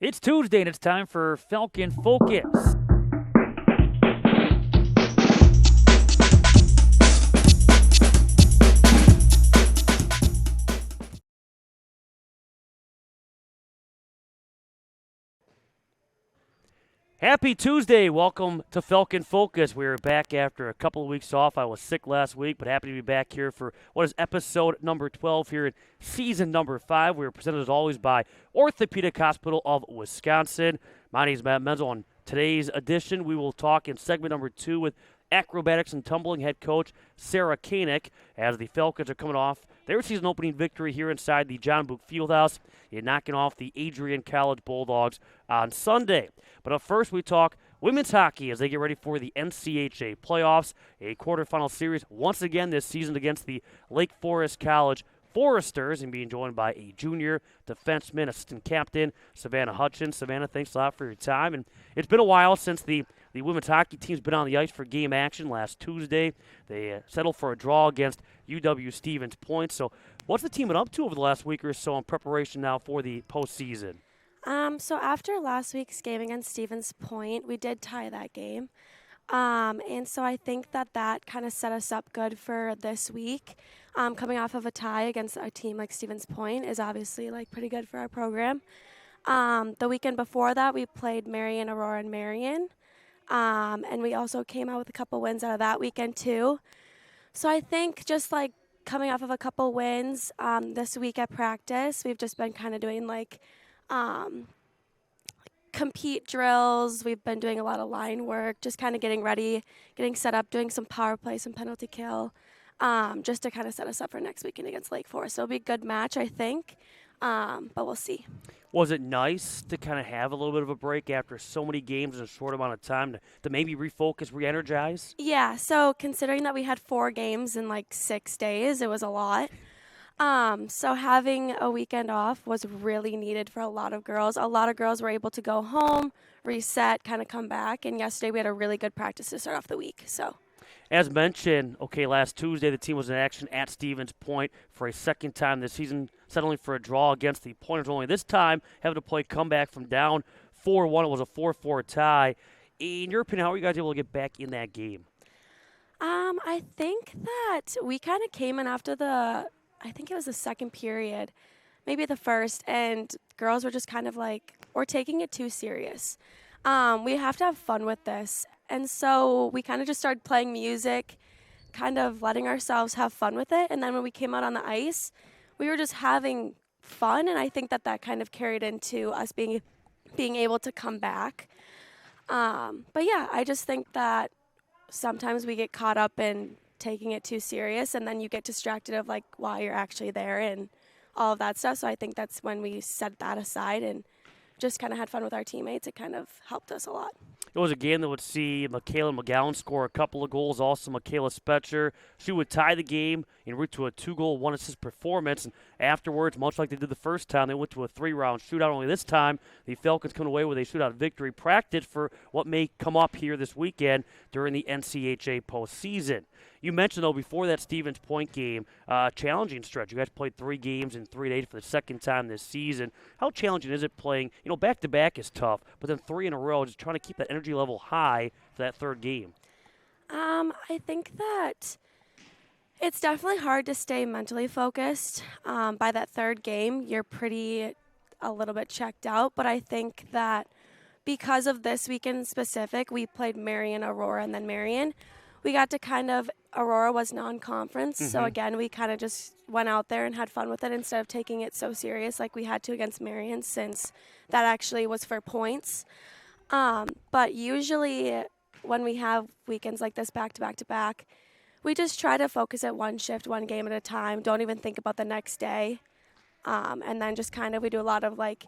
It's Tuesday and it's time for Falcon Focus. Happy Tuesday. Welcome to Falcon Focus. We're back after a couple of weeks off. I was sick last week, but happy to be back here for what is episode number 12 here in season number 5. We are presented as always by Orthopedic Hospital of Wisconsin. My name is Matt Menzel. On today's edition, we will talk in segment number 2 with acrobatics and tumbling head coach Sarah Koenig as the Falcons are coming off their season opening victory here inside the John Book Fieldhouse in knocking off the Adrian College Bulldogs on Sunday. But up first, we talk women's hockey as they get ready for the NCHA playoffs, a quarterfinal series once again this season against the Lake Forest College Foresters, and being joined by a junior defenseman, assistant captain, Savannah Hutchins. Savannah, thanks a lot for your time. And it's been a while since the women's hockey team's been on the ice for game action. Last Tuesday, they settled for a draw against UW Stevens Point. So what's the team been up to over the last week or so in preparation now for the postseason? So after last week's game against Stevens Point, we did tie that game. And so I think that kind of set us up good for this week. Coming off of a tie against a team like Stevens Point is obviously like pretty good for our program. The weekend before that, we played Marion, Aurora, and Marion. And we also came out with a couple wins out of that weekend too. So I think just like coming off of a couple wins this week at practice, we've just been kind of doing like compete drills. We've been doing a lot of line work, just kind of getting ready, getting set up, doing some power play, some penalty kill, just to kind of set us up for next weekend against Lake Forest. It'll be a good match, I think, but we'll see. Was it nice to kind of have a little bit of a break after so many games in a short amount of time to maybe refocus, re-energize? Yeah, so considering that we had 4 games in like 6 days, it was a lot. So having a weekend off was really needed for a lot of girls. A lot of girls were able to go home, reset, kind of come back. And yesterday we had a really good practice to start off the week. So, As mentioned, last Tuesday the team was in action at Stevens Point for a second time this season, settling for a draw against the Pointers. Only this time having to play comeback from down 4-1. It was a 4-4 tie. In your opinion, how were you guys able to get back in that game? I think that we kind of came in after I think it was the second period, maybe the first, and girls were just kind of like, we're taking it too serious. We have to have fun with this. And so we kind of just started playing music, kind of letting ourselves have fun with it. And then when we came out on the ice, we were just having fun. And I think that kind of carried into us being able to come back. But yeah, I just think that sometimes we get caught up in taking it too serious, and then you get distracted of like why you're actually there and all of that stuff. So I think that's when we set that aside and just kind of had fun with our teammates. It kind of helped us a lot. It was a game that would see Michaela McGowan score a couple of goals. Also, Michaela Spetcher. She would tie the game en route to a 2-goal, 1-assist performance. And afterwards, much like they did the first time, they went to a 3-round shootout. Only this time, the Falcons come away with a shootout victory, practice for what may come up here this weekend during the NCHA postseason. You mentioned, though, before that Stevens Point game, challenging stretch. You guys played 3 games in 3 days for the second time this season. How challenging is it playing? Back-to-back is tough, but then 3 in a row, just trying to keep that energy level high for that third game. I think that it's definitely hard to stay mentally focused. By that third game, you're a little bit checked out, but I think that because of this weekend specific, we played Marion, Aurora, and then Marion. We got to Aurora was non-conference, so again, we kind of just went out there and had fun with it instead of taking it so serious like we had to against Marion, since that actually was for points. But usually when we have weekends like this back to back to back, we just try to focus at one shift, one game at a time, don't even think about the next day. And then just we do a lot of like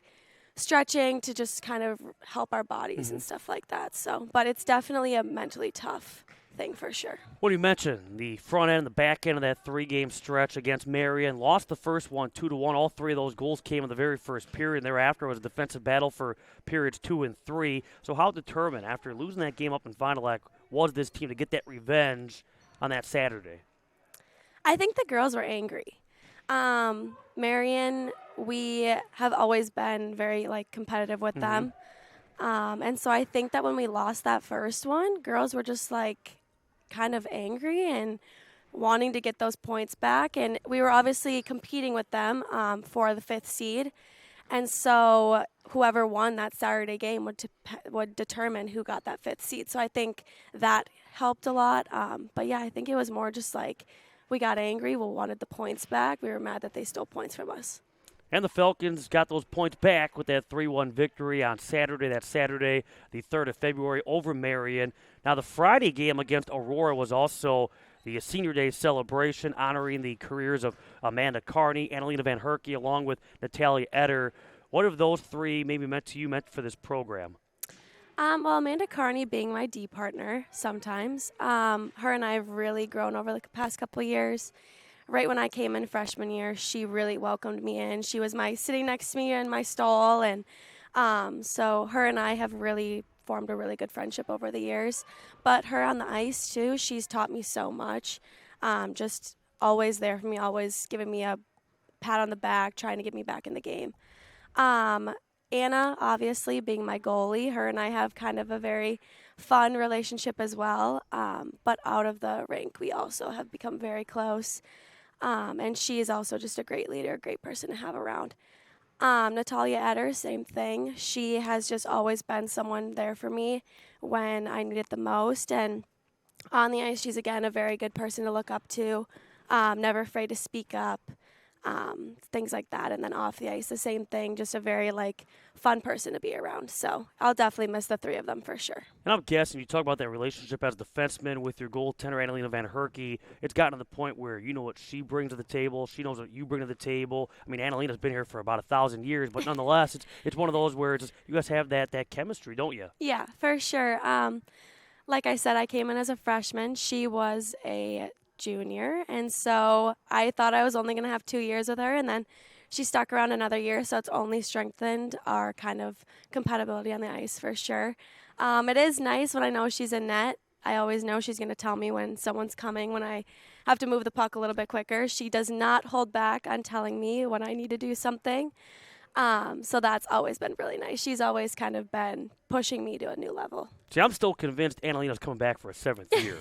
stretching to just kind of help our bodies and stuff like that. So, but it's definitely a mentally tough thing for sure. What do you mention? The front end and the back end of that 3-game stretch against Marion. Lost the first one 2-1. All 3 of those goals came in the very first period. And thereafter was a defensive battle for periods 2 and 3. So how determined, after losing that game up in Fond du Lac, was this team to get that revenge on that Saturday? I think the girls were angry. Marion we have always been very like competitive with them. And so I think that when we lost that first one, girls were just like kind of angry and wanting to get those points back. And we were obviously competing with them for the 5th seed. And so whoever won that Saturday game would determine who got that 5th seed. So I think that helped a lot. But yeah, I think it was more just like we got angry. We wanted the points back. We were mad that they stole points from us. And the Falcons got those points back with that 3-1 victory on Saturday. That Saturday, the 3rd of February, over Marion. Now, the Friday game against Aurora was also the Senior Day celebration, honoring the careers of Amanda Carney, Annalena Van Herky, along with Natalia Etter. What have those three maybe meant to you, meant for this program? Well, Amanda Carney being my D partner sometimes. Her and I have really grown over the past couple of years. Right when I came in freshman year, she really welcomed me in. She was sitting next to me in my stall, and so her and I have really formed a really good friendship over the years. But her on the ice, too, she's taught me so much. Just always there for me, always giving me a pat on the back, trying to get me back in the game. Anna, obviously, being my goalie, her and I have kind of a very fun relationship as well. But out of the rink, we also have become very close. And she is also just a great leader, a great person to have around. Natalia Etter, same thing. She has just always been someone there for me when I needed the most. And on the ice, she's, again, a very good person to look up to, never afraid to speak up, things like that. And then off the ice, the same thing, just a very, fun person to be around. So I'll definitely miss the three of them for sure. And I'm guessing you talk about that relationship as a defenseman with your goaltender, Annalena Van Herky. It's gotten to the point where you know what she brings to the table. She knows what you bring to the table. I mean, Annalena's been here for about 1,000 years, but nonetheless, it's one of those where you guys have that chemistry, don't you? Yeah, for sure. Like I said, I came in as a freshman. She was a junior, and so I thought I was only going to have 2 years with her, and then she stuck around another year, so it's only strengthened our kind of compatibility on the ice for sure. It is nice when I know she's in net. I always know she's going to tell me when someone's coming, when I have to move the puck a little bit quicker. She does not hold back on telling me when I need to do something. So that's always been really nice. She's always kind of been pushing me to a new level. See, I'm still convinced Annalena's coming back for a 7th year.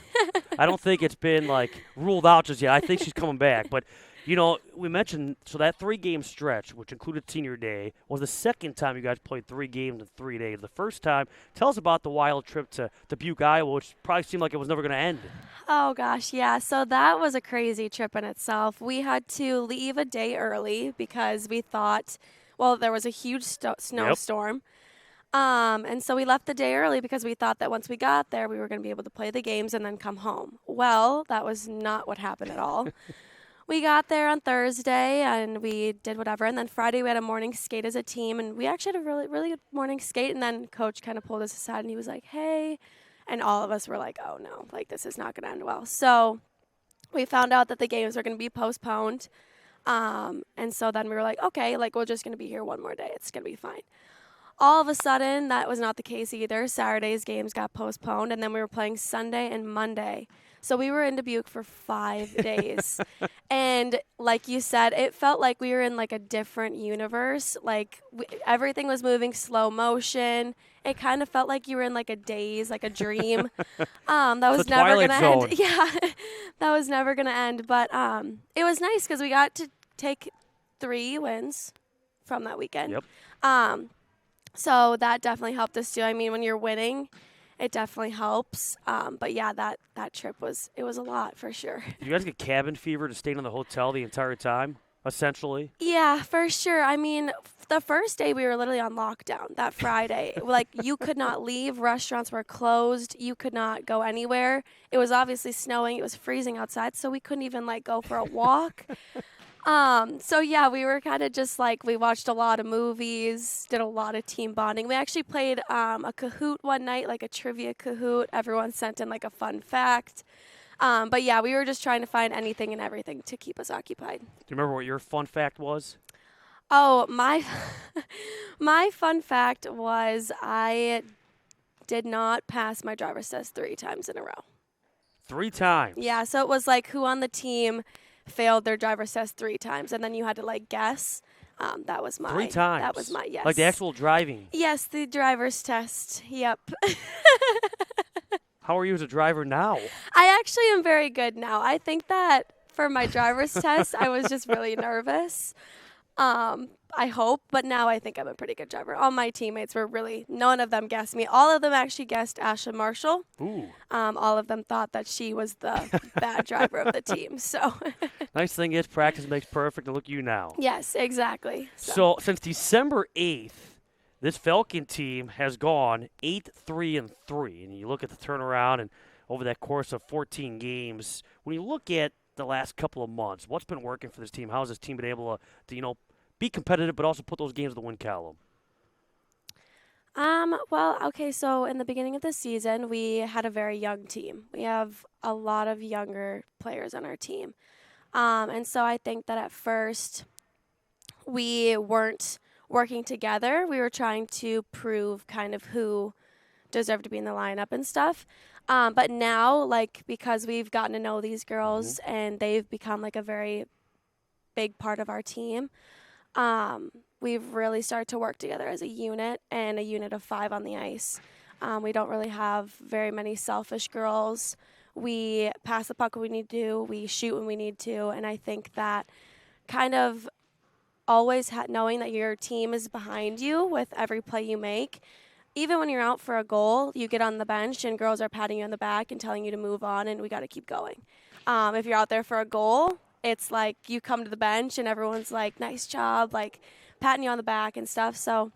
I don't think it's been, ruled out just yet. I think she's coming back. But, we mentioned, so that 3-game stretch, which included Senior Day, was the second time you guys played 3 games in 3 days. The first time, tell us about the wild trip to Butte, Iowa, which probably seemed like it was never going to end. Oh, gosh, yeah. So that was a crazy trip in itself. We had to leave a day early because we thought, there was a huge snowstorm. And so we left the day early because we thought that once we got there, we were going to be able to play the games and then come home. Well, that was not what happened at all. We got there on Thursday and we did whatever. And then Friday we had a morning skate as a team. And we actually had a really, really good morning skate. And then Coach kind of pulled us aside and he was like, hey. And all of us were like, oh, no, this is not going to end well. So we found out that the games were going to be postponed. And so then we were like, okay, we're just going to be here one more day. It's going to be fine. All of a sudden, that was not the case either. Saturday's games got postponed, and then we were playing Sunday and Monday. So we were in Dubuque for 5 days. And like you said, it felt like we were in a different universe. Everything was moving slow motion. It kind of felt like you were in a daze, a dream. That was never going to end. Yeah, that was never going to end. But it was nice because we got to take 3 wins from that weekend. Yep. So that definitely helped us too. I mean, when you're winning, it definitely helps. But yeah, that trip was a lot for sure. Did you guys get cabin fever to stay in the hotel the entire time, essentially? Yeah, for sure. I mean, the first day we were literally on lockdown, that Friday. You could not leave. Restaurants were closed. You could not go anywhere. It was obviously snowing. It was freezing outside, so we couldn't even go for a walk. So yeah, we were kind of just we watched a lot of movies, did a lot of team bonding. We actually played a Kahoot one night, a trivia Kahoot. Everyone sent in a fun fact. But yeah, we were just trying to find anything and everything to keep us occupied. Do you remember what your fun fact was? Oh, my fun fact was I did not pass my driver's test 3 times in a row. 3 times? Yeah, so it was who on the team failed their driver's test 3 times, and then you had to guess That was my 3 times. That was my yes. Like the actual driving. Yes, the driver's test. Yep. How are you as a driver now? I actually am very good now. I think that for my driver's test, I was just really nervous. I hope, but now I think I'm a pretty good driver. All my teammates were none of them guessed me. All of them actually guessed Ashlyn Marshall. Ooh. All of them thought that she was the bad driver of the team. So. Nice thing is practice makes perfect, and look at you now. Yes, exactly. So since December 8th, this Falcon team has gone 8-3-3, and you look at the turnaround and over that course of 14 games. When you look at the last couple of months, what's been working for this team? How has this team been able to be competitive, but also put those games in the win column? Well, okay, so in the beginning of the season, we had a very young team. We have a lot of younger players on our team. And so I think that at first we weren't working together. We were trying to prove kind of who deserved to be in the lineup and stuff. But now, because we've gotten to know these girls and they've become a very big part of our team, we've really started to work together as a unit and a unit of 5 on the ice. We don't really have very many selfish girls. We pass the puck when we need to. We shoot when we need to. And I think that kind of always knowing that your team is behind you with every play you make. Even when you're out for a goal, you get on the bench and girls are patting you on the back and telling you to move on and we got to keep going. If you're out there for a goal, it's like you come to the bench and everyone's like, nice job, patting you on the back and stuff. So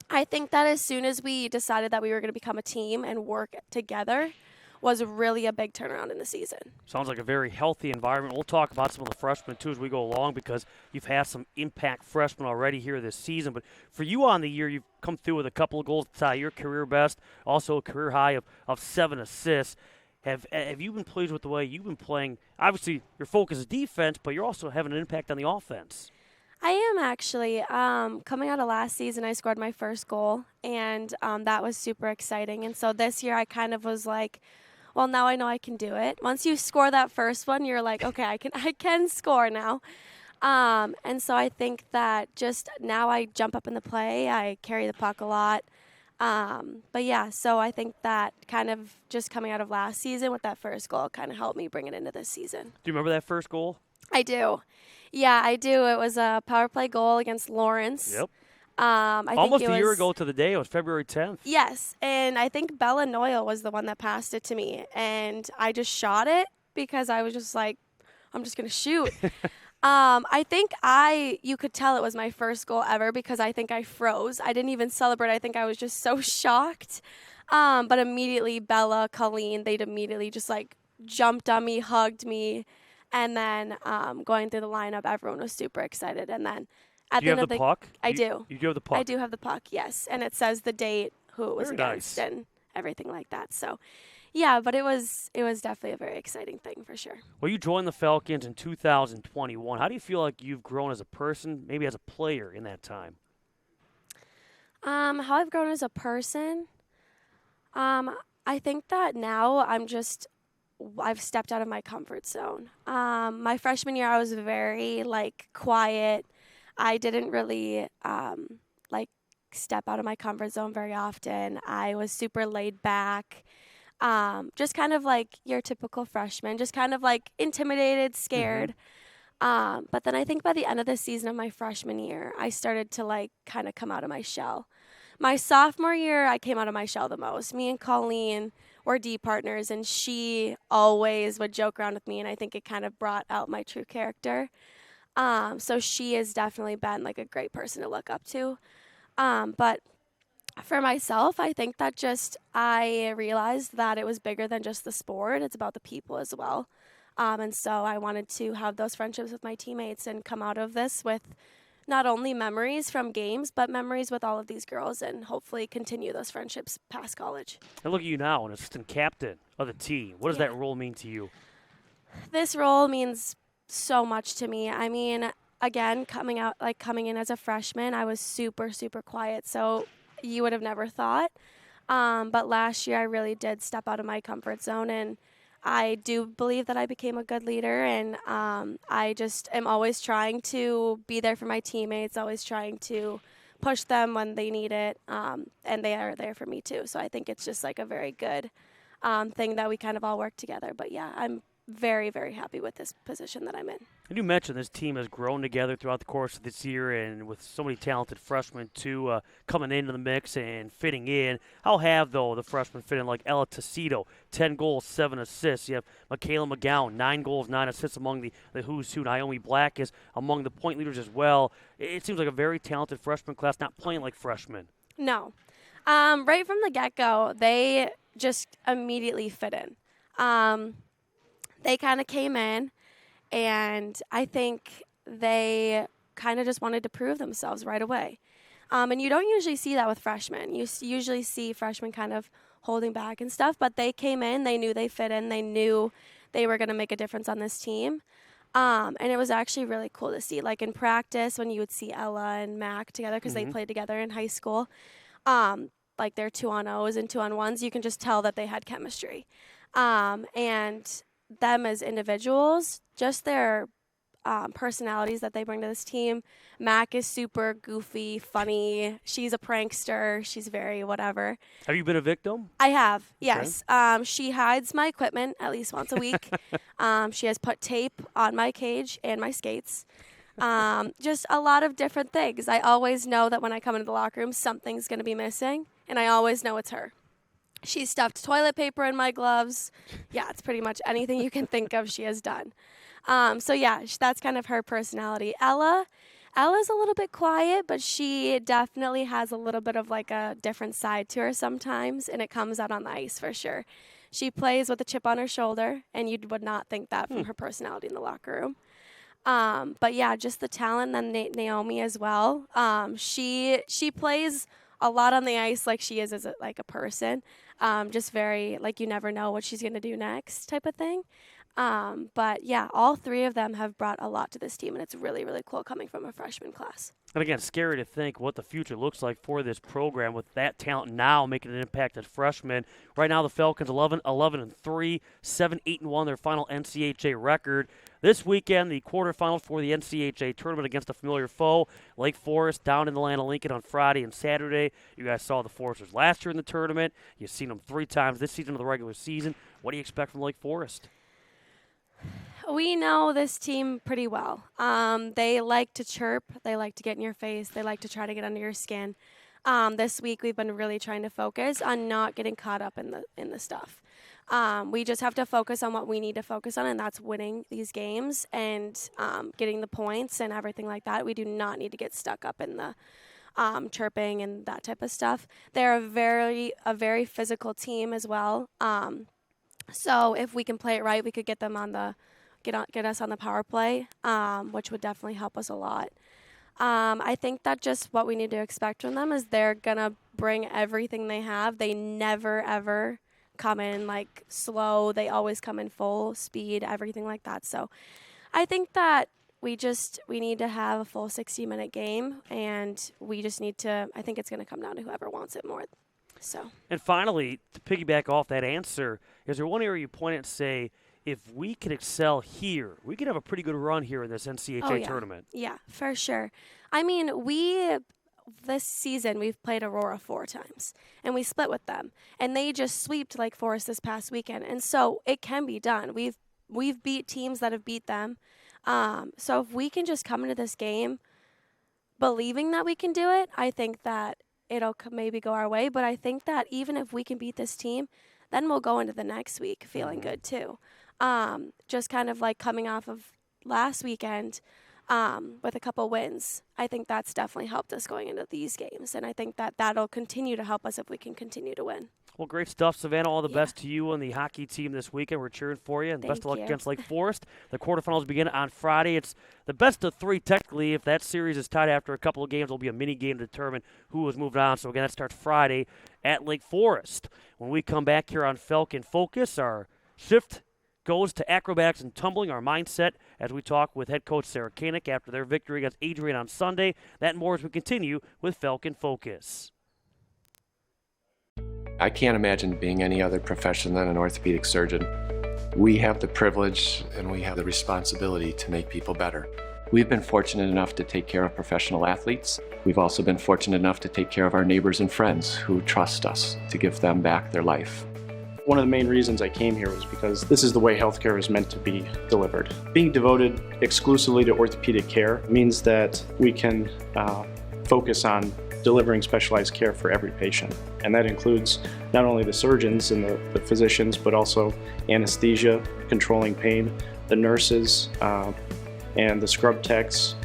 I think that as soon as we decided that we were going to become a team and work together was really a big turnaround in the season. Sounds like a very healthy environment. We'll talk about some of the freshmen, too, as we go along because you've had some impact freshmen already here this season. But for you on the year, you've come through with a couple of goals to tie your career best, also a career high of 7 assists. Have you been pleased with the way you've been playing? Obviously, your focus is defense, but you're also having an impact on the offense. I am actually. Coming out of last season, I scored my first goal, and that was super exciting. And so this year, I kind of was like, well, now I know I can do it. Once you score that first one, you're like, okay, I can score now. And so I think that just now I jump up in the play. I carry the puck a lot. But yeah, so I think that kind of just coming out of last season with that first goal kind of helped me bring it into this season. Do you remember that first goal? I do. Yeah, I do. It was a power play goal against Lawrence. Yep. I Almost think a year ago to the day. It was February 10th. Yes, and I think Bella Noyle was the one that passed it to me, and I just shot it because I was just like, I'm just going to shoot. I think you could tell it was my first goal ever because I think I froze. I didn't even celebrate. I think I was just so shocked. But immediately Bella, Colleen, they'd immediately just jumped on me, hugged me, and then going through the lineup, everyone was super excited. And then at do you the end have of the puck? I do. You do have the puck? I do have the puck, yes. And it says the date, who it was Very against, nice. and everything like that. So, yeah, but it was definitely a very exciting thing for sure. Well, you joined the Falcons in 2021. How do you feel like you've grown as a person, maybe as a player in that time? How I've grown as a person, I think that now I've stepped out of my comfort zone. My freshman year, I was very quiet. I didn't really step out of my comfort zone very often. I was super laid back. Just kind of like your typical freshman, just kind of intimidated, scared. But then I think by the end of the season of my freshman year, I started to kind of come out of my shell. My sophomore year, I came out of my shell the most. Me and Colleen were D partners, and she always would joke around with me, and I think it kind of brought out my true character. So she has definitely been a great person to look up to. But for myself, I think that I realized that it was bigger than just the sport. It's about the people as well. And so I wanted to have those friendships with my teammates and come out of this with not only memories from games, but memories with all of these girls and hopefully continue those friendships past college. And look at you now, an assistant captain of the team. What does that role mean to you? This role means so much to me. I mean, again, coming in as a freshman, I was super, super quiet. So you would have never thought. But last year I really did step out of my comfort zone, and I do believe that I became a good leader, and I just am always trying to be there for my teammates, always trying to push them when they need it, and they are there for me too. So I think it's just like a very good thing that we kind of all work together. But yeah, I'm very, very happy with this position that I'm in. And you mentioned this team has grown together throughout the course of this year, and with so many talented freshmen too coming into the mix and fitting in. How have though the freshmen fit in? Like Ella Tacito, 10 goals, 7 assists. You have Michaela McGowan, 9 goals, 9 assists among the who's who. Naomi Black is among the point leaders as well. It seems like a very talented freshman class, not playing like freshmen. No, right from the get-go, they just immediately fit in. They kind of came in, and I think they kind of just wanted to prove themselves right away. And you don't usually see that with freshmen. You usually see freshmen kind of holding back and stuff, but they came in, they knew they fit in, they knew they were going to make a difference on this team. And it was actually really cool to see. Like in practice, when you would see Ella and Mac together, because they played together in high school, like their 2-on-0s and 2-on-1s, you can just tell that they had chemistry. And them as individuals, just their personalities that they bring to this team. Mac is super goofy, funny. She's a prankster. She's very whatever. Have you been a victim? I have, yes. Okay. She hides my equipment at least once a week. She has put tape on my cage and my skates. Just a lot of different things. I always know that when I come into the locker room, something's going to be missing, and I always know it's her. She stuffed toilet paper in my gloves. Yeah, it's pretty much anything you can think of she has done. So yeah, that's kind of her personality. Ella's a little bit quiet, but she definitely has a little bit of like a different side to her sometimes, and it comes out on the ice for sure. She plays with a chip on her shoulder, and you would not think that from her personality in the locker room. But yeah, just the talent, and then Naomi as well. She plays a lot on the ice like she is as like a person. Just very, like, you never know what she's going to do next type of thing. But, yeah, all three of them have brought a lot to this team, and it's really, really cool coming from a freshman class. And again, scary to think what the future looks like for this program with that talent now making an impact as freshmen. Right now, the Falcons 11-3, 7-8-1, their final NCHA record. This weekend, the quarterfinals for the NCHA tournament against a familiar foe, Lake Forest, down in the land of Lincoln on Friday and Saturday. You guys saw the Foresters last year in the tournament. You've seen them 3 times this season of the regular season. What do you expect from Lake Forest? We know this team pretty well. They like to chirp. They like to get in your face. They like to try to get under your skin. This week, we've been really trying to focus on not getting caught up in the stuff. We just have to focus on what we need to focus on, and that's winning these games and getting the points and everything like that. We do not need to get stuck up in the chirping and that type of stuff. They're a very physical team as well. So if we can play it right, we could get them get us on the power play, which would definitely help us a lot. I think that just what we need to expect from them is they're gonna bring everything they have. They never ever come in like slow. They always come in full speed, everything like that. So I think that we need to have a full 60-minute game, and we just need to. I think it's gonna come down to whoever wants it more. So. And finally, to piggyback off that answer, is there one area you point at and say, if we can excel here, we can have a pretty good run here in this NCHA tournament? Yeah, for sure. I mean, this season, we've played Aurora 4 times, and we split with them. And they just sweeped Lake Forest this past weekend. And so it can be done. We've beat teams that have beat them. So if we can just come into this game believing that we can do it, I think that it'll maybe go our way. But I think that even if we can beat this team, then we'll go into the next week feeling good too. Just kind of like coming off of last weekend with a couple wins. I think that's definitely helped us going into these games. And I think that that'll continue to help us if we can continue to win. Well, great stuff, Savannah. All the best to you and the hockey team this weekend. We're cheering for you, and best of luck against Lake Forest. The quarterfinals begin on Friday. It's the best of 3, technically. If that series is tied after a couple of games, there'll be a mini game to determine who has moved on. So, again, that starts Friday at Lake Forest. When we come back here on Falcon Focus, our shift goes to acrobatics and tumbling, our mindset, as we talk with head coach Sarah Koenig after their victory against Adrian on Sunday. That and more as we continue with Falcon Focus. I can't imagine being any other profession than an orthopedic surgeon. We have the privilege and we have the responsibility to make people better. We've been fortunate enough to take care of professional athletes. We've also been fortunate enough to take care of our neighbors and friends who trust us to give them back their life. One of the main reasons I came here was because this is the way healthcare is meant to be delivered. Being devoted exclusively to orthopedic care means that we can focus on delivering specialized care for every patient. And that includes not only the surgeons and the physicians, but also anesthesia, controlling pain, the nurses, and the scrub techs,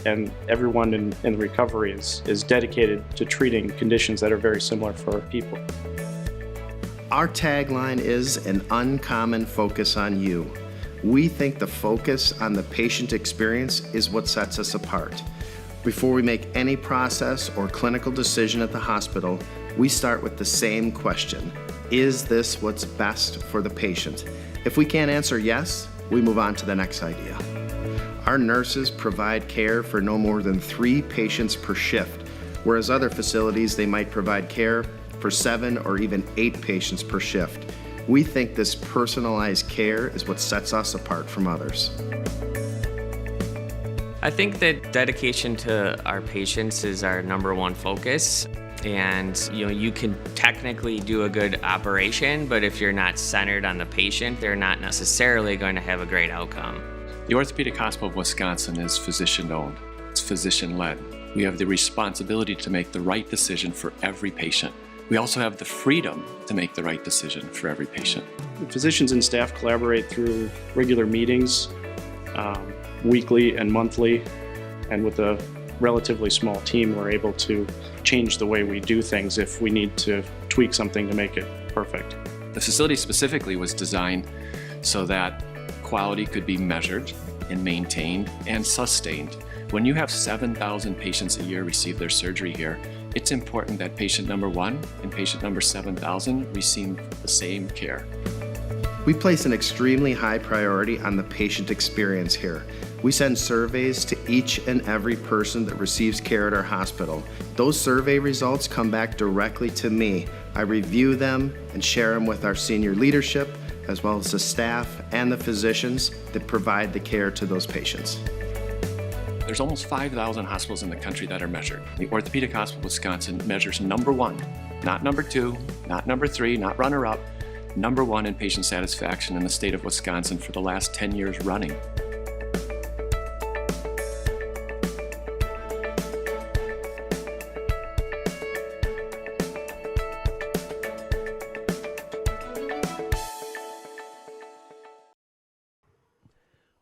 and everyone in recovery is dedicated to treating conditions that are very similar for people. Our tagline is an uncommon focus on you. We think the focus on the patient experience is what sets us apart. Before we make any process or clinical decision at the hospital, we start with the same question: is this what's best for the patient? If we can't answer yes, we move on to the next idea. Our nurses provide care for no more than 3 patients per shift, whereas other facilities, they might provide care for 7 or even 8 patients per shift. We think this personalized care is what sets us apart from others. I think that dedication to our patients is our number one focus. And you can technically do a good operation, but if you're not centered on the patient, they're not necessarily going to have a great outcome. The Orthopedic Hospital of Wisconsin is physician-owned. It's physician-led. We have the responsibility to make the right decision for every patient. We also have the freedom to make the right decision for every patient. The physicians and staff collaborate through regular meetings, weekly and monthly, and with a relatively small team, we're able to change the way we do things if we need to tweak something to make it perfect. The facility specifically was designed so that quality could be measured and maintained and sustained. When you have 7,000 patients a year receive their surgery here, it's important that patient number 1 and patient number 7,000 receive the same care. We place an extremely high priority on the patient experience here. We send surveys to each and every person that receives care at our hospital. Those survey results come back directly to me. I review them and share them with our senior leadership, as well as the staff and the physicians that provide the care to those patients. There's almost 5,000 hospitals in the country that are measured. The Orthopedic Hospital of Wisconsin measures number 1, not number 2, not number 3, not runner-up, number 1 in patient satisfaction in the state of Wisconsin for the last 10 years running.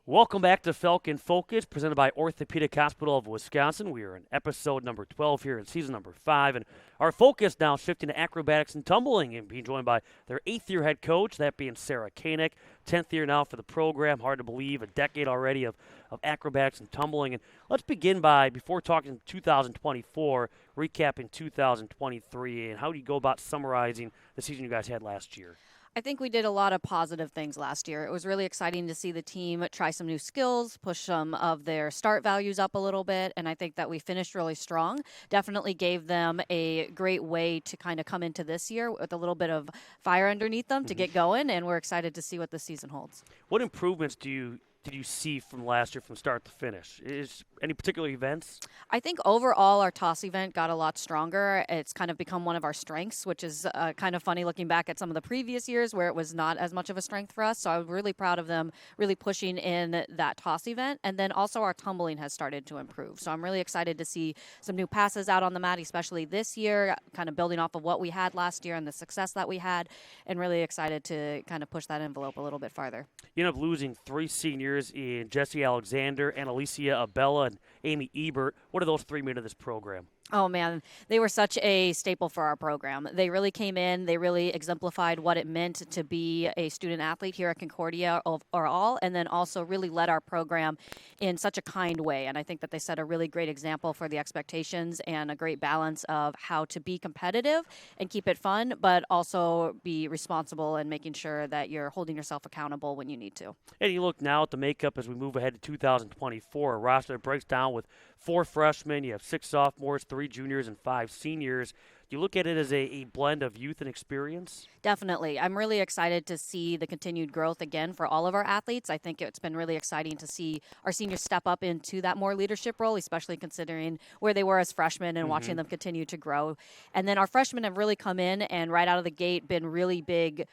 Welcome back to Falcon Focus, presented by Orthopedic Hospital of Wisconsin. We are in episode number 12 here in season number 5, and our focus now shifting to acrobatics and tumbling, and being joined by their 8th-year head coach, that being Sarah Koenig. 10th year now for the program. Hard to believe, a decade already of acrobatics and tumbling. And let's begin by, before talking 2024, recapping 2023, and how do you go about summarizing the season you guys had last year? I think we did a lot of positive things last year. It was really exciting to see the team try some new skills, push some of their start values up a little bit, and I think that we finished really strong. Definitely gave them a great way to kind of come into this year with a little bit of fire underneath them to get going, and we're excited to see what the season holds. What improvements did you see from last year from start to finish? Is any particular events? I think overall our toss event got a lot stronger. It's kind of become one of our strengths, which is kind of funny looking back at some of the previous years where it was not as much of a strength for us. So I'm really proud of them really pushing in that toss event. And then also our tumbling has started to improve. So I'm really excited to see some new passes out on the mat, especially this year, kind of building off of what we had last year and the success that we had, and really excited to kind of push that envelope a little bit farther. You end up losing 3 seniors in Jesse Alexander and Alicia Abella and Amy Ebert. What do those 3 mean to this program? Oh, man, they were such a staple for our program. They really came in. They really exemplified what it meant to be a student athlete here at Concordia or all, and then also really led our program in such a kind way. And I think that they set a really great example for the expectations and a great balance of how to be competitive and keep it fun, but also be responsible and making sure that you're holding yourself accountable when you need to. And you look now at the makeup as we move ahead to 2024, a roster that breaks down with 4 freshmen. You have 6 sophomores, 3 juniors, and 5 seniors. Do you look at it as a blend of youth and experience? Definitely. I'm really excited to see the continued growth again for all of our athletes. I think it's been really exciting to see our seniors step up into that more leadership role, especially considering where they were as freshmen and watching them continue to grow. And then our freshmen have really come in and right out of the gate been really big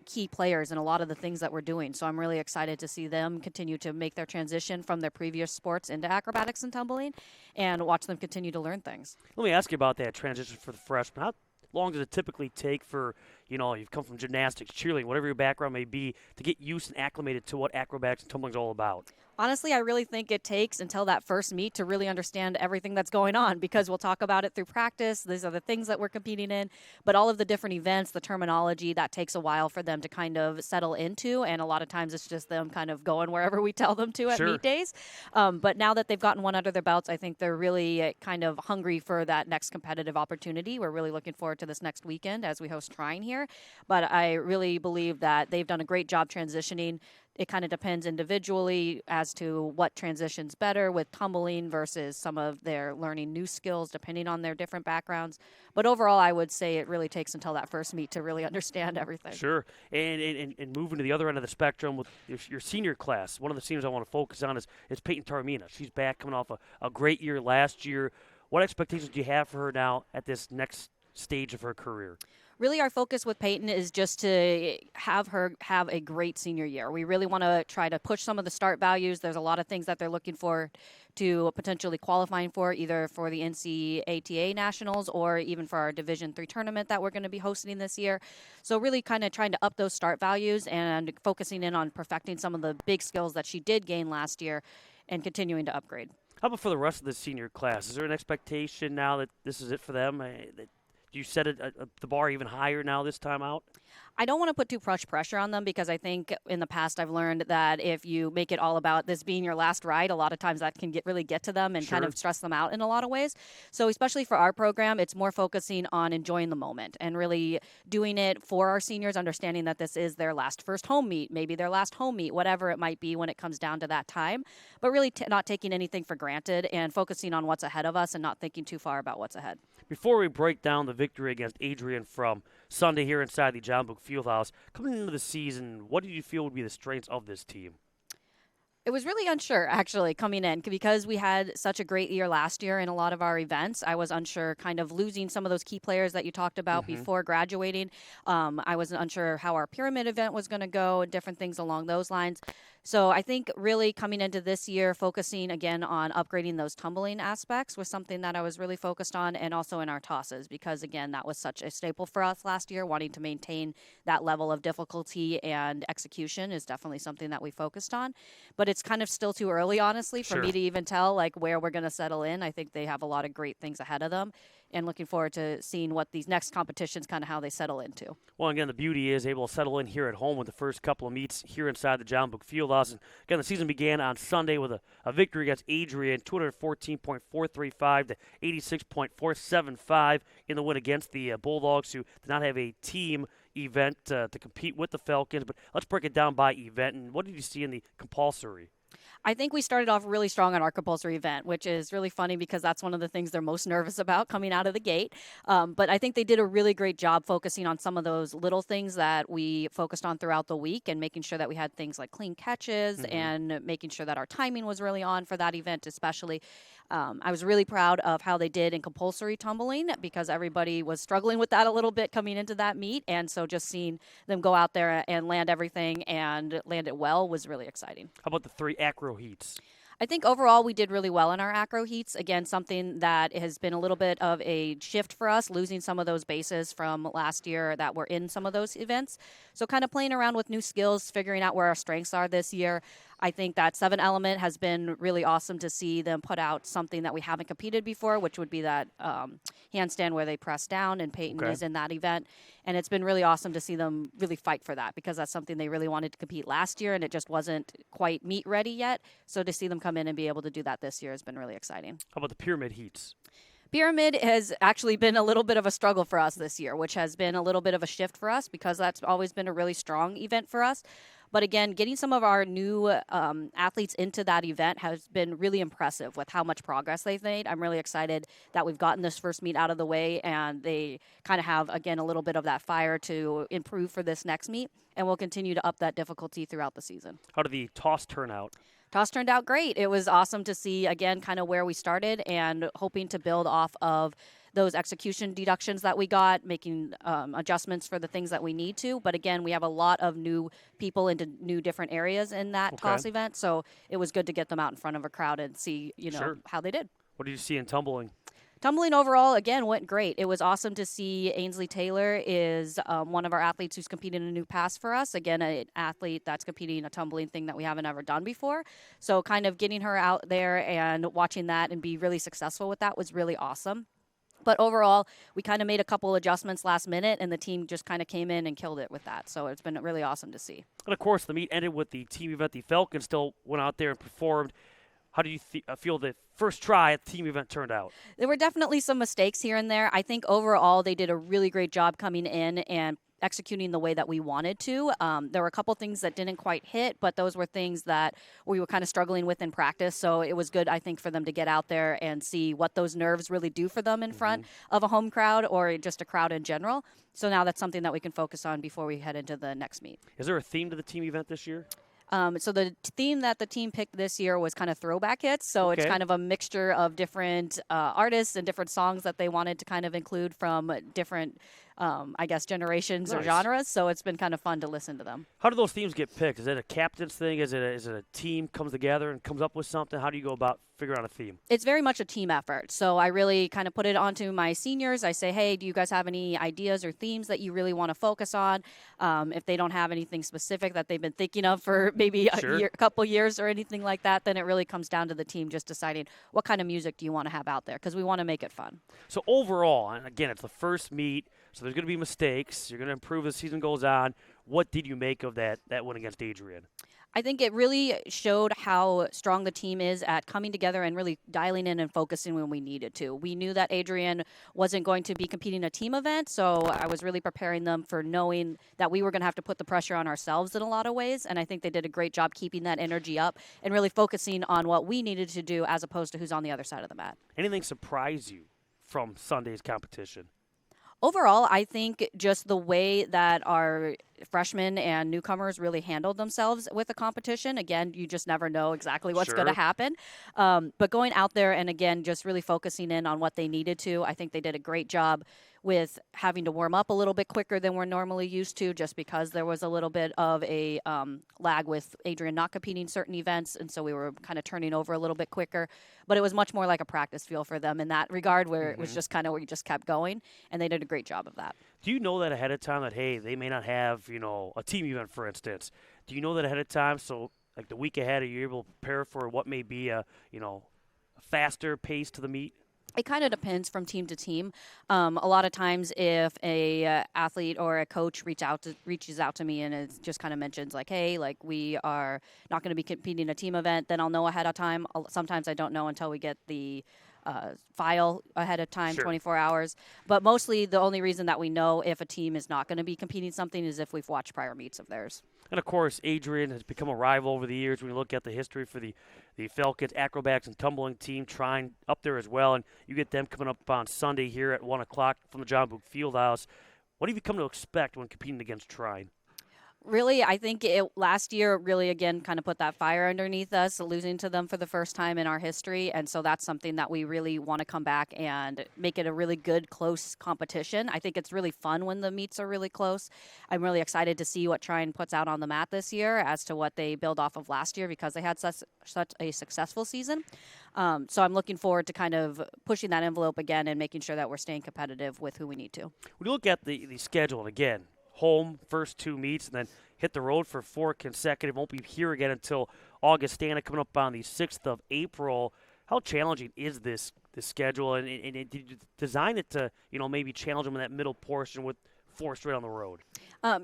key players in a lot of the things that we're doing. So I'm really excited to see them continue to make their transition from their previous sports into acrobatics and tumbling and watch them continue to learn things. Let me ask you about that transition for the freshmen. How long does it typically take for, you've come from gymnastics, cheerleading, whatever your background may be, to get used and acclimated to what acrobatics and tumbling is all about? Honestly, I really think it takes until that first meet to really understand everything that's going on, because we'll talk about it through practice. These are the things that we're competing in, but all of the different events, the terminology, that takes a while for them to kind of settle into, and a lot of times it's just them kind of going wherever we tell them to at Sure. meet days. But now that they've gotten one under their belts, I think they're really kind of hungry for that next competitive opportunity. We're really looking forward to this next weekend as we host Trine here, but I really believe that they've done a great job transitioning. It kind of depends individually as to what transitions better with tumbling versus some of their learning new skills, depending on their different backgrounds. But overall, I would say it really takes until that first meet to really understand everything. Sure. And moving to the other end of the spectrum with your senior class, one of the seniors I want to focus on is Peyton Taormina. She's back coming off a great year last year. What expectations do you have for her now at this next stage of her career? Really, our focus with Peyton is just to have her have a great senior year. We really want to try to push some of the start values. There's a lot of things that they're looking for to potentially qualifying for, either for the NCATA Nationals or even for our Division III tournament that we're going to be hosting this year. So really kind of trying to up those start values and focusing in on perfecting some of the big skills that she did gain last year and continuing to upgrade. How about for the rest of the senior class? Is there an expectation now that this is it for them? Do you set the bar even higher now this time out? I don't want to put too much pressure on them, because I think in the past I've learned that if you make it all about this being your last ride, a lot of times that can really get to them and kind of stress them out in a lot of ways. So especially for our program, it's more focusing on enjoying the moment and really doing it for our seniors, understanding that this is their last first home meet, maybe their last home meet, whatever it might be when it comes down to that time, but really not taking anything for granted and focusing on what's ahead of us and not thinking too far about what's ahead. Before we break down the victory against Adrian from Sunday here inside the John Book Fieldhouse, coming into the season, what did you feel would be the strengths of this team? It was really unsure, actually, coming in, because we had such a great year last year in a lot of our events. I was unsure, kind of losing some of those key players that you talked about before graduating. I was unsure how our pyramid event was going to go and different things along those lines. So I think really coming into this year, focusing again on upgrading those tumbling aspects was something that I was really focused on, and also in our tosses, because again, that was such a staple for us last year. Wanting to maintain that level of difficulty and execution is definitely something that we focused on. But it's kind of still too early, honestly, for me to even tell where we're going to settle in. I think they have a lot of great things ahead of them, and looking forward to seeing what these next competitions, kind of how they settle into. Well, again, the beauty is able to settle in here at home with the first couple of meets here inside the John Book Fieldhouse. And again, the season began on Sunday with a victory against Adrian, 214.435 to 86.475 in the win against the Bulldogs, who did not have a team event to compete with the Falcons. But let's break it down by event. And what did you see in the compulsory? I think we started off really strong on our compulsory event, which is really funny because that's one of the things they're most nervous about coming out of the gate. But I think they did a really great job focusing on some of those little things that we focused on throughout the week, and making sure that we had things like clean catches and making sure that our timing was really on for that event especially. I was really proud of how they did in compulsory tumbling, because everybody was struggling with that a little bit coming into that meet. And so just seeing them go out there and land everything and land it well was really exciting. How about the 3 acro heats? I think overall we did really well in our acro heats. Again, something that has been a little bit of a shift for us, losing some of those bases from last year that were in some of those events. So kind of playing around with new skills, figuring out where our strengths are this year. I think that 7 element has been really awesome to see them put out something that we haven't competed before, which would be that handstand where they press down, and Peyton is in that event. And it's been really awesome to see them really fight for that, because that's something they really wanted to compete last year, and it just wasn't quite meet ready yet. So to see them come in and be able to do that this year has been really exciting. How about the pyramid heats? Pyramid has actually been a little bit of a struggle for us this year, which has been a little bit of a shift for us, because that's always been a really strong event for us. But again, getting some of our new athletes into that event has been really impressive with how much progress they've made. I'm really excited that we've gotten this first meet out of the way, and they kind of have, again, a little bit of that fire to improve for this next meet, and we'll continue to up that difficulty throughout the season. How did the toss turn out? Toss turned out great. It was awesome to see, again, kind of where we started and hoping to build off of those execution deductions that we got, making adjustments for the things that we need to. But again, we have a lot of new people into new different areas in that toss event, so it was good to get them out in front of a crowd and see, how they did. What did you see in tumbling? Tumbling overall, again, went great. It was awesome to see Ainsley Taylor is one of our athletes who's competing in a new pass for us. Again, an athlete that's competing in a tumbling thing that we haven't ever done before. So kind of getting her out there and watching that and be really successful with that was really awesome. But overall, we kind of made a couple adjustments last minute, and the team just kind of came in and killed it with that. So it's been really awesome to see. And, of course, the meet ended with the team event. The Falcon still went out there and performed. How do you feel the first try at the team event turned out? There were definitely some mistakes here and there. I think overall they did a really great job coming in and executing the way that we wanted to. There were a couple things that didn't quite hit, but those were things that we were kind of struggling with in practice. So it was good, I think, for them to get out there and see what those nerves really do for them in front of a home crowd or just a crowd in general. So now that's something that we can focus on before we head into the next meet. Is there a theme to the team event this year? So the theme that the team picked this year was kind of throwback hits. So it's kind of a mixture of different artists and different songs that they wanted to kind of include from different, generations or genres. So it's been kind of fun to listen to them. How do those themes get picked? Is it a captain's thing? Is it a team comes together and comes up with something? How do you go about figuring out a theme? It's very much a team effort. So I really kind of put it onto my seniors. I say, hey, do you guys have any ideas or themes that you really want to focus on? If they don't have anything specific that they've been thinking of for maybe a couple years or anything like that, then it really comes down to the team just deciding what kind of music do you want to have out there, because we want to make it fun. So overall, and again, it's the first meet, so there's going to be mistakes. You're going to improve as the season goes on. What did you make of that win against Adrian? I think it really showed how strong the team is at coming together and really dialing in and focusing when we needed to. We knew that Adrian wasn't going to be competing in a team event, so I was really preparing them for knowing that we were going to have to put the pressure on ourselves in a lot of ways, and I think they did a great job keeping that energy up and really focusing on what we needed to do as opposed to who's on the other side of the mat. Anything surprise you from Sunday's competition? Overall, I think just the way that our freshmen and newcomers really handled themselves with the competition. Again, you just never know exactly what's going to happen. But going out there and, again, just really focusing in on what they needed to, I think they did a great job with having to warm up a little bit quicker than we're normally used to, just because there was a little bit of a lag with Adrian not competing certain events, and so we were kind of turning over a little bit quicker. But it was much more like a practice feel for them in that regard, where it was just kind of where you just kept going, and they did a great job of that. Do you know that ahead of time that, hey, they may not have, a team event, for instance? Do you know that ahead of time? So, like the week ahead, are you able to prepare for what may be a faster pace to the meet? It kind of depends from team to team. A lot of times if a athlete or a coach reaches out to me and it just kind of mentions like, hey, like we are not going to be competing in a team event, then I'll know ahead of time. Sometimes I don't know until we get the file ahead of time, 24 hours. But mostly the only reason that we know if a team is not going to be competing something is if we've watched prior meets of theirs. And, of course, Adrian has become a rival over the years when you look at the history for the Falcons, acrobatics, and tumbling team trying up there as well. And you get them coming up on Sunday here at 1 o'clock from the John Book Fieldhouse. What have you come to expect when competing against Trine? Really, I think last year really, again, kind of put that fire underneath us, losing to them for the first time in our history. And so that's something that we really want to come back and make it a really good, close competition. I think it's really fun when the meets are really close. I'm really excited to see what Trine puts out on the mat this year as to what they build off of last year, because they had such a successful season. So I'm looking forward to kind of pushing that envelope again and making sure that we're staying competitive with who we need to. When you look at the schedule, and again, home, first two meets, and then hit the road for 4 consecutive. Won't be here again until Augustana coming up on the 6th of April. How challenging is this schedule? And did you design it to, maybe challenge them in that middle portion with 4 straight on the road?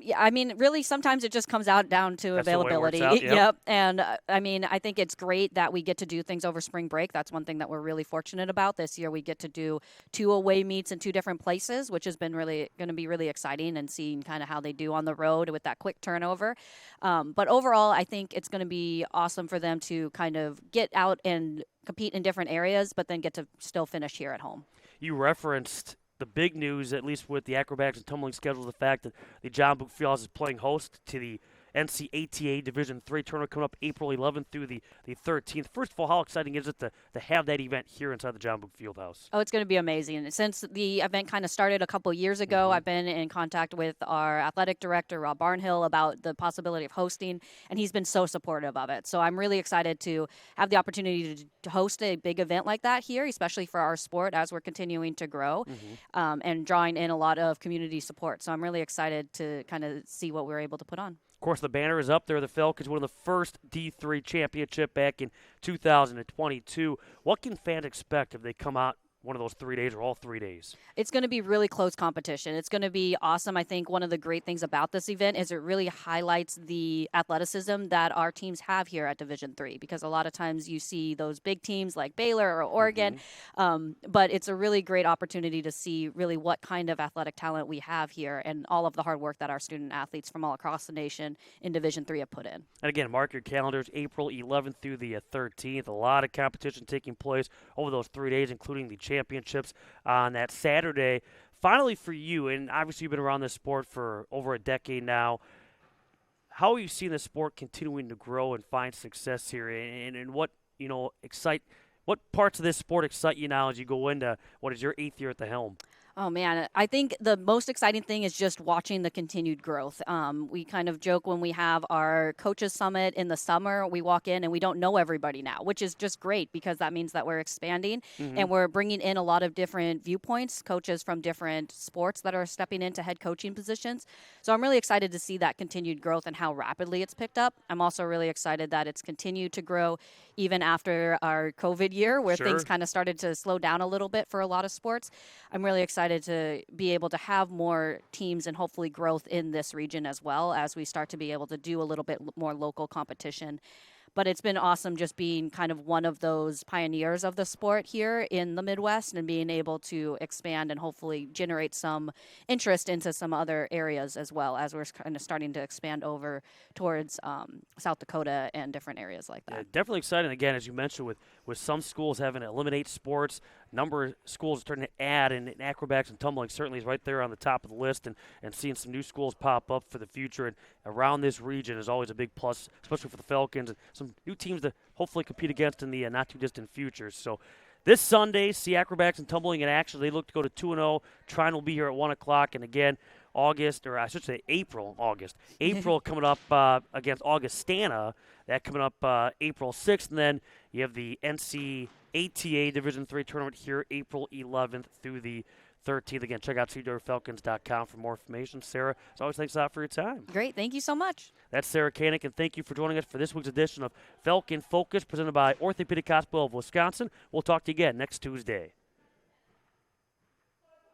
Yeah, I mean, really, sometimes it just comes out down to That's the way it works availability. out, yep. And I mean, I think it's great that we get to do things over spring break. That's one thing that we're really fortunate about. This year, we get to do 2 away meets in 2 different places, which has been really going to be really exciting, and seeing kind of how they do on the road with that quick turnover. But overall, I think it's going to be awesome for them to kind of get out and compete in different areas, but then get to still finish here at home. You referenced the big news, at least with the acrobatics and tumbling schedule, the fact that the John Book Fieldhouse is playing host to the NCATA Division III tournament coming up April 11th through the 13th. First of all, how exciting is it to have that event here inside the John Book Fieldhouse? Oh, it's going to be amazing. Since the event kind of started a couple years ago, I've been in contact with our athletic director, Rob Barnhill, about the possibility of hosting, and he's been so supportive of it. So I'm really excited to have the opportunity to host a big event like that here, especially for our sport as we're continuing to grow, and drawing in a lot of community support. So I'm really excited to kind of see what we're able to put on. Of course, the banner is up there. The Falcons won the first D3 championship back in 2022. What can fans expect if they come out one of those 3 days or all 3 days? It's going to be really close competition. It's going to be awesome. I think one of the great things about this event is it really highlights the athleticism that our teams have here at Division III, because a lot of times you see those big teams like Baylor or Oregon, but it's a really great opportunity to see really what kind of athletic talent we have here and all of the hard work that our student athletes from all across the nation in Division III have put in. And again, mark your calendars, April 11th through the 13th. A lot of competition taking place over those 3 days, including the championships on that Saturday. Finally, for you, and obviously you've been around this sport for over a decade now, how are you seeing the sport continuing to grow and find success here, and what what parts of this sport excite you now as you go into what is your 8th year at the helm? Oh, man, I think the most exciting thing is just watching the continued growth. We kind of joke when we have our coaches summit in the summer, we walk in and we don't know everybody now, which is just great because that means that we're expanding and we're bringing in a lot of different viewpoints, coaches from different sports that are stepping into head coaching positions. So I'm really excited to see that continued growth and how rapidly it's picked up. I'm also really excited that it's continued to grow even after our COVID year where things kind of started to slow down a little bit for a lot of sports. I'm really excited to be able to have more teams and hopefully growth in this region as well as we start to be able to do a little bit more local competition. But it's been awesome just being kind of one of those pioneers of the sport here in the Midwest and being able to expand and hopefully generate some interest into some other areas as well as we're kind of starting to expand over towards South Dakota and different areas like that. Yeah, definitely exciting. Again, as you mentioned, with some schools having to eliminate sports, number of schools starting to add, and acrobatics and tumbling certainly is right there on the top of the list, and seeing some new schools pop up for the future and around this region is always a big plus, especially for the Falcons and some new teams to hopefully compete against in the not-too-distant future. So this Sunday, see acrobatics and tumbling in action. They look to go to 2-0. Trine will be here at 1 o'clock, and again, April coming up against Augustana. That coming up April 6th, and then you have the NCATA Division III tournament here April 11th through the 13th. Again, check out CWFalcons.com for more information. Sarah, as always, thanks a lot for your time. Great. Thank you so much. That's Sarah Koenig, and thank you for joining us for this week's edition of Falcon Focus, presented by Orthopedic Hospital of Wisconsin. We'll talk to you again next Tuesday.